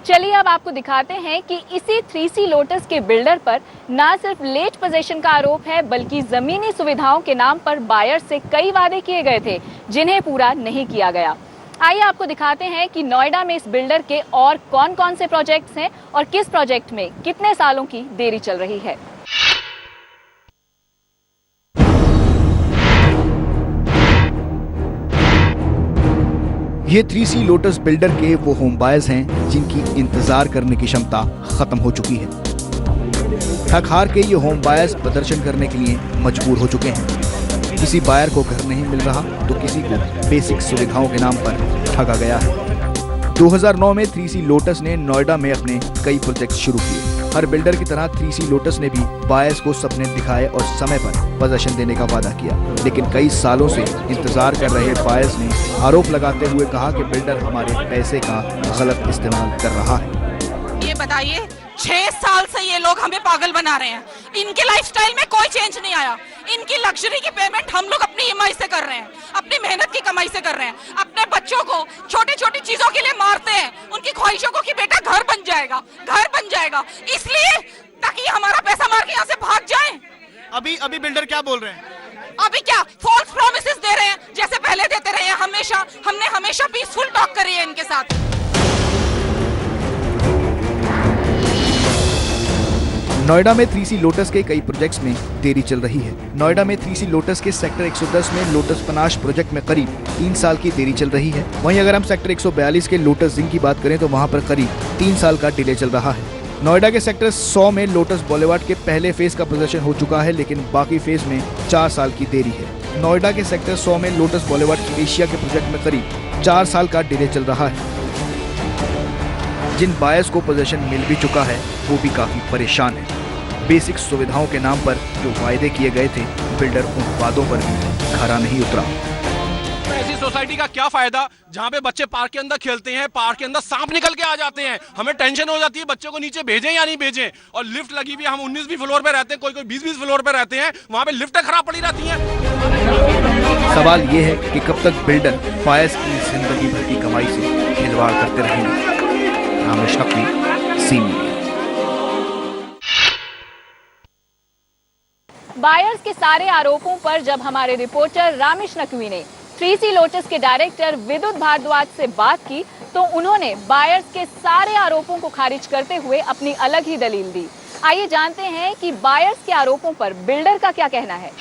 चलिए अब आपको दिखाते हैं कि इसी 3C लोटस के बिल्डर पर न सिर्फ लेट पोजीशन का आरोप है, बल्कि जमीनी सुविधाओं के नाम पर बायर से कई वादे किए गए थे जिन्हें पूरा नहीं किया गया। आइए आपको दिखाते हैं कि नोएडा में इस बिल्डर के और कौन कौन से प्रोजेक्ट्स हैं और किस प्रोजेक्ट में कितने सालों की देरी चल रही है। ये 3C लोटस बिल्डर के वो होम बायर्स हैं जिनकी इंतजार करने की क्षमता खत्म हो चुकी है। थक हार के ये होम बायर्स प्रदर्शन करने के लिए मजबूर हो चुके हैं। किसी बायर को घर नहीं मिल रहा तो किसी को बेसिक सुविधाओं के नाम पर ठगा गया है। 2009 में 3C लोटस ने नोएडा में अपने कई प्रोजेक्ट शुरू किए। हर बिल्डर की तरह 3C लोटस ने भी बायर्स को सपने दिखाए और समय पर पोजीशन देने का वादा किया, लेकिन कई सालों से इंतजार कर रहे बायर्स ने आरोप लगाते हुए कहा कि बिल्डर हमारे पैसे का गलत इस्तेमाल कर रहा है। ये बताइए, 6 साल से ये लोग हमें पागल बना रहे हैं। इनके लाइफस्टाइल में कोई चेंज नहीं आया। इनकी लग्जरी की पेमेंट हम लोग अपनी ईएमआई से कर रहे हैं, अपनी मेहनत की कमाई से कर रहे हैं। अपने बच्चों को छोटी छोटी चीजों के लिए मारते हैं, उनकी ख्वाहिशों को कि बेटा घर बन जाएगा, इसलिए ताकि हमारा पैसा मार के यहाँ से भाग जाए। अभी बिल्डर क्या बोल रहे हैं? अभी क्या फॉल्स प्रॉमिसेस दे रहे हैं, जैसे पहले देते रहे हैं। हमने हमेशा पीसफुल टॉक करी है इनके साथ। नोएडा में 3C लोटस के कई प्रोजेक्ट्स में देरी चल रही है। नोएडा में 3C लोटस के सेक्टर 110 में लोटस पनाश प्रोजेक्ट में करीब 3 साल की देरी चल रही है। वहीं अगर हम सेक्टर 142 के लोटस जिंक की बात करें तो वहां पर करीब 3 साल का डिले चल रहा है। नोएडा के सेक्टर 100 में लोटस बॉलीवार्ड के पहले फेज का पोजीशन हो चुका है, लेकिन बाकी फेज में 4 साल की देरी है। नोएडा के सेक्टर 100 में लोटस बॉलीवार्ड की एशिया के प्रोजेक्ट में करीब 4 साल का डिले चल रहा है। जिन बायर्स को पोजीशन मिल भी चुका है वो भी काफी परेशान है। बेसिक सुविधाओं के नाम पर जो वायदे किए गए थे, बिल्डर उन वादों पर भी खरा नहीं उतरा। ऐसी सोसाइटी का क्या फायदा जहाँ पे बच्चे पार्क के अंदर खेलते हैं, पार्क के अंदर सांप निकल के आ जाते हैं। हमें टेंशन हो जाती है बच्चों को नीचे भेजें या नहीं भेजें। और लिफ्ट लगी हुई है, हम 19वीं फ्लोर पे रहते हैं, कोई 20 फ्लोर पे रहते हैं, वहाँ पे लिफ्ट खराब पड़ी रहती हैं। सवाल ये है कि कब तक बिल्डर बायर्स की जिंदगी भर की कमाई से खिलवाड़ करते रहेंगे। Ramesh Naqvi, C media. Buyers के सारे आरोपों पर जब हमारे रिपोर्टर रामेश नकवी ने 3C लोटस के डायरेक्टर विद्युत भारद्वाज से बात की तो उन्होंने बायर्स के सारे आरोपों को खारिज करते हुए अपनी अलग ही दलील दी। आइए जानते हैं कि बायर्स के आरोपों पर बिल्डर का क्या कहना है।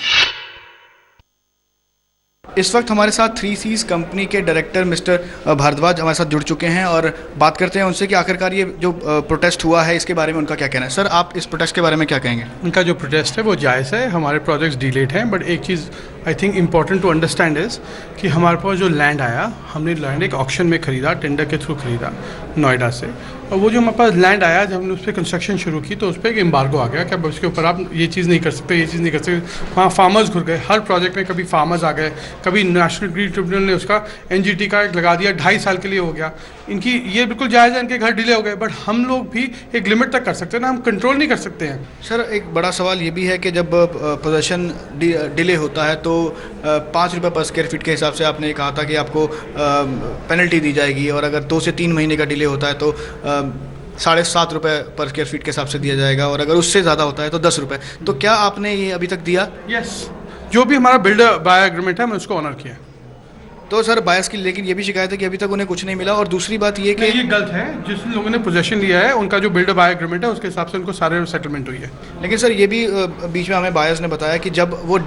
इस वक्त हमारे साथ 3C's कंपनी के डायरेक्टर मिस्टर भारद्वाज हमारे साथ जुड़ चुके हैं और बात करते हैं उनसे कि आखिरकार ये जो प्रोटेस्ट हुआ है इसके बारे में उनका क्या कहना है। सर, आप इस प्रोटेस्ट के बारे में क्या कहेंगे? उनका जो प्रोटेस्ट है वो जायज़ है। हमारे प्रोजेक्ट्स डिलेड हैं, बट एक चीज़ I think important to understand is कि हमारे पास जो लैंड आया, हमने लैंड एक ऑक्शन में ख़रीदा, टेंडर के थ्रू ख़रीदा नोएडा से। और वो जो हमारे पास लैंड आया, जब हमने उस पर कंस्ट्रक्शन शुरू की तो उस पर एक एम्बार्गो आ गया कि अब उसके ऊपर आप ये चीज़ नहीं कर सकते, ये चीज़ नहीं कर सकते। वहाँ फार्मर्स घुर गए। हर प्रोजेक्ट में कभी फार्मर्स आ गए, कभी नेशनल ग्रीन ट्रिब्यूनल ने उसका NGT का एक लगा दिया, 2.5 साल के लिए हो गया। इनकी ये बिल्कुल जायज़ है, इनके घर डिले हो गए, बट हम लोग भी एक लिमिट तक कर सकते हैं ना, हम कंट्रोल नहीं कर सकते हैं। सर, एक बड़ा सवाल ये भी है कि जब पोजीशन डिले होता है तो 5 रुपये पर स्क्वायर फीट के हिसाब से आपने कहा था कि आपको पेनल्टी दी जाएगी, और अगर 2 से 3 महीने का डिले होता है तो 7.5 रुपये पर स्क्वायर फीट के हिसाब से दिया जाएगा, और अगर उससे ज़्यादा होता है तो 10 रुपये। तो क्या आपने ये अभी तक दिया? यस, जो भी हमारा बिल्डर बाय एग्रीमेंट है, मैंने उसको ऑनर किया। तो सर, बायर्स की लेकिन ये भी शिकायत है कि अभी तक उन्हें कुछ नहीं मिला। और दूसरी बात ये कि ये गलत है। जिस लोगों ने पोजीशन लिया है उनका जो बिल्डर बाय एग्रीमेंट है उसके हिसाब से उनको सारे सेटलमेंट हुई है। लेकिन सर, ये भी बीच में हमें बायर्स ने बताया कि जब वो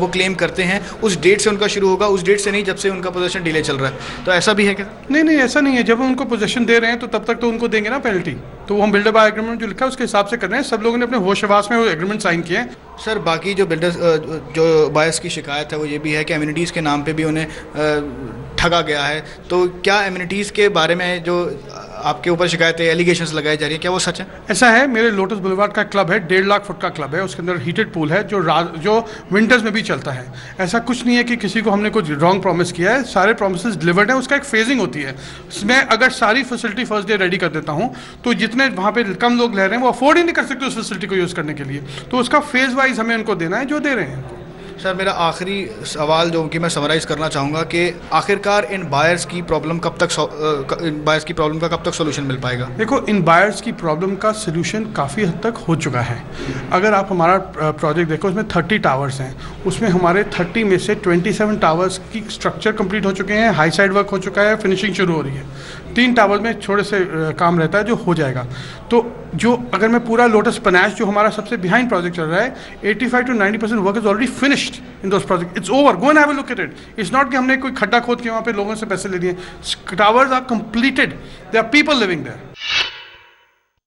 क्लेम करते हैं उस डेट से उनका शुरू होगा, उस डेट से नहीं जब से उनका पोजीशन डिले चल रहा है। तो ऐसा भी है क्या? नहीं, ऐसा नहीं है। जब हम उनको पोजीशन दे रहे हैं तो तब तक तो उनको देंगे ना पेनल्टी। तो वो हम बिल्डर बाय एग्रीमेंट जो लिखा है उसके हिसाब से कर रहे हैं। सब लोगों ने अपने होश हवास में वो एग्रीमेंट साइन किए हैं। सर, बाकी जो बिल्डर्स जो बायर्स की शिकायत है वो ये भी है कि एम्यूनिटीज़ के नाम पे भी उन्हें ठगा गया है। तो क्या एम्यूनिटीज़ के बारे में जो आपके ऊपर शिकायतें एलिगेशंस लगाई जा रही है, क्या वो सच है? ऐसा है, मेरे लोटस बुलेवार्ड का क्लब है, 1.5 लाख फुट का क्लब है। उसके अंदर हीटेड पूल है जो विंटर्स में भी चलता है। ऐसा कुछ नहीं है कि किसी को हमने कुछ रॉन्ग प्रॉमिस किया है। सारे प्रॉमिसेस डिलीवर्ड हैं। उसका एक फेजिंग होती है। उसमें अगर सारी फैसिलिटी फर्स्ट डे रेडी कर देता हूँ तो जितने वहाँ पे कम लोग रह रहे हैं वो अफोर्ड ही नहीं कर सकते उस फैसिलिटी को यूज़ करने के लिए। तो उसका फेज वाइज हमें उनको देना है, जो दे रहे हैं। सर मेरा आखिरी सवाल जो कि मैं समराइज़ करना चाहूँगा कि आखिरकार इन बायर्स की प्रॉब्लम का कब तक सोल्यूशन मिल पाएगा? देखो, इन बायर्स की प्रॉब्लम का सोल्यूशन काफ़ी हद तक हो चुका है। अगर आप हमारा प्रोजेक्ट देखो, उसमें 30 टावर्स हैं, उसमें हमारे 30 में से 27 टावर्स की स्ट्रक्चर कंप्लीट हो चुके हैं, हाई साइड वर्क हो चुका है, फिनिशिंग शुरू हो रही है। 3 टावर में थोड़े से काम रहता है जो हो जाएगा। तो जो अगर मैं पूरा लोटस पनाश जो हमारा सबसे बिहाइंड प्रोजेक्ट चल रहा है, 85 to 90% work is already finished in those project. It's over, go and have a look at it. It's not कि हमने कोई खड्डा खोद के वहाँ पे लोगों से पैसे ले दिए। Towers are completed, there are people living there.